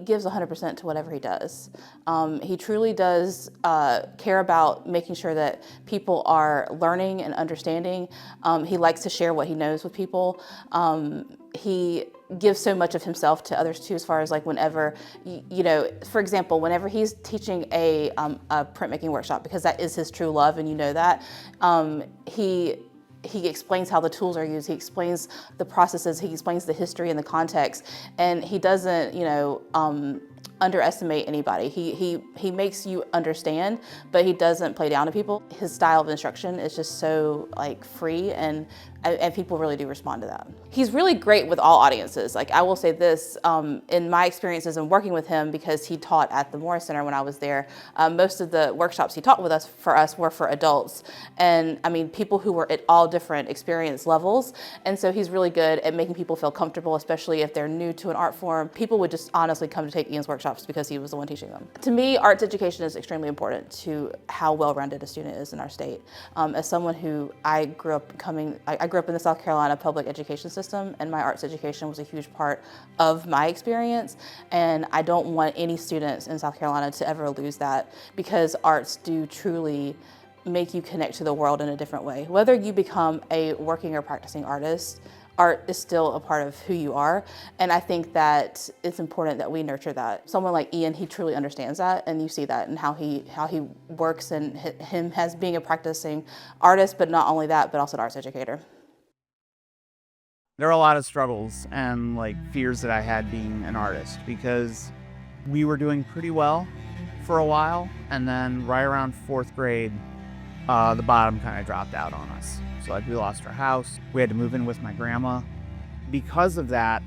gives 100% to whatever he does. He truly does care about making sure that people are learning and understanding. He likes to share what he knows with people. He gives so much of himself to others too, as far as like whenever, for example, whenever he's teaching a printmaking workshop, because that is his true love and you know that, he explains how the tools are used, he explains the processes, he explains the history and the context, and he doesn't, underestimate anybody. He makes you understand, but he doesn't play down to people. His style of instruction is just so like free, and people really do respond to that. He's really great with all audiences. Like I will say this, in my experiences in working with him, because he taught at the Morris Center when I was there, most of the workshops he taught with us were for adults. And I mean, people who were at all different experience levels. And so he's really good at making people feel comfortable, especially if they're new to an art form. People would just honestly come to take Ian's workshops because he was the one teaching them. To me, arts education is extremely important to how well-rounded a student is in our state. As someone who I grew up in the South Carolina public education system, and my arts education was a huge part of my experience. And I don't want any students in South Carolina to ever lose that, because arts do truly make you connect to the world in a different way. Whether you become a working or practicing artist, art is still a part of who you are. And I think that it's important that we nurture that. Someone like Ian, he truly understands that, and you see that in how he works, and him as being a practicing artist, but not only that, but also an arts educator. There are a lot of struggles and like fears that I had being an artist, because we were doing pretty well for a while, and then right around 4th grade, the bottom kind of dropped out on us. So like we lost our house, we had to move in with my grandma. Because of that,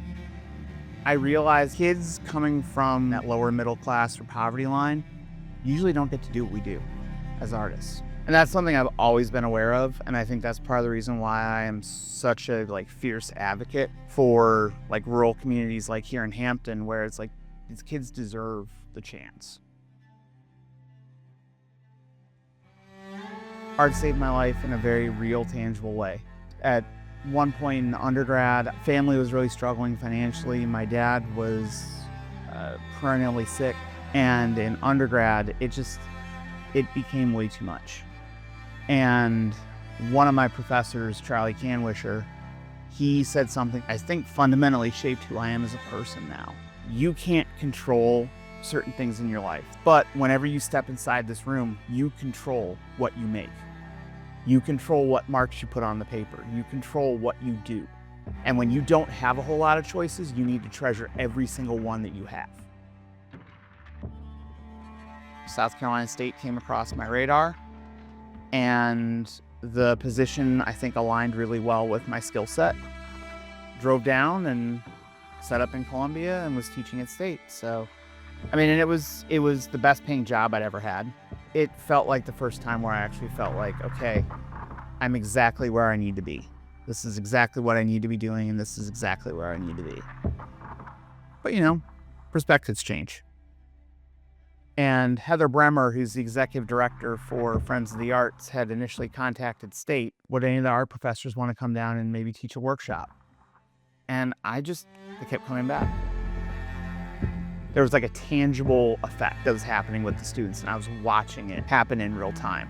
I realized kids coming from that lower middle class or poverty line usually don't get to do what we do as artists. And that's something I've always been aware of, and I think that's part of the reason why I am such a like fierce advocate for like rural communities like here in Hampton, where it's like these kids deserve the chance. Art saved my life in a very real, tangible way. At one point in undergrad, family was really struggling financially. My dad was perennially sick, and in undergrad, it became way too much. And one of my professors, Charlie Canwisher, he said something I think fundamentally shaped who I am as a person now. You can't control certain things in your life, but whenever you step inside this room, you control what you make. You control what marks you put on the paper. You control what you do. And when you don't have a whole lot of choices, you need to treasure every single one that you have. South Carolina State came across my radar, and the position I think aligned really well with my skill set. Drove down and set up in Columbia and was teaching at State. So, I mean, and it was the best paying job I'd ever had. It felt like the first time where I actually felt like, okay, I'm exactly where I need to be. This is exactly what I need to be doing, and this is exactly where I need to be. But perspectives change. And Heather Bremer, who's the executive director for Friends of the Arts, had initially contacted State. Would any of the art professors want to come down and maybe teach a workshop? And I kept coming back. There was like a tangible effect that was happening with the students, and I was watching it happen in real time.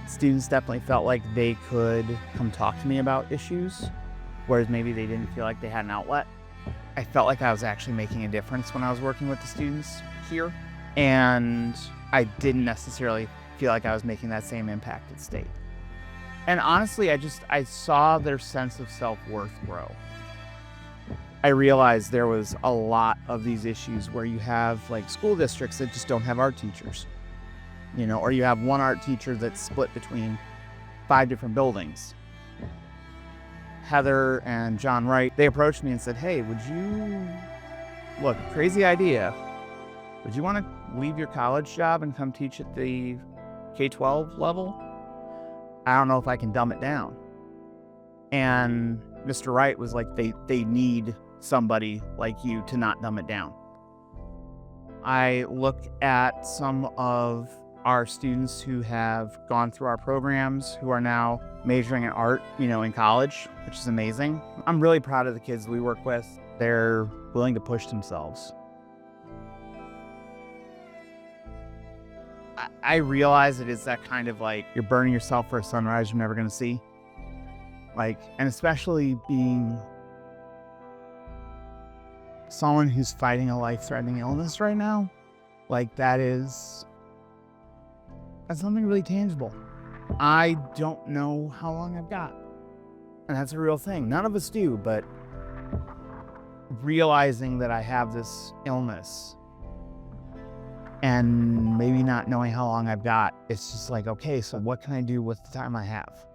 Students definitely felt like they could come talk to me about issues, whereas maybe they didn't feel like they had an outlet. I felt like I was actually making a difference when I was working with the students here. And I didn't necessarily feel like I was making that same impact at State. And honestly, I saw their sense of self-worth grow. I realized there was a lot of these issues where you have like school districts that just don't have art teachers, or you have one art teacher that's split between 5 different buildings. Heather and John Wright, they approached me and said, hey, crazy idea. Would you want to leave your college job and come teach at the K-12 level? I don't know if I can dumb it down. And Mr. Wright was like, they need somebody like you to not dumb it down. I look at some of our students who have gone through our programs, who are now majoring in art, in college, which is amazing. I'm really proud of the kids we work with. They're willing to push themselves. I realize it is that kind of like you're burning yourself for a sunrise you're never going to see. Like, and especially being someone who's fighting a life-threatening illness right now, like that's something really tangible. I don't know how long I've got. And that's a real thing. None of us do, but realizing that I have this illness and maybe not knowing how long I've got, it's just like, okay, so what can I do with the time I have?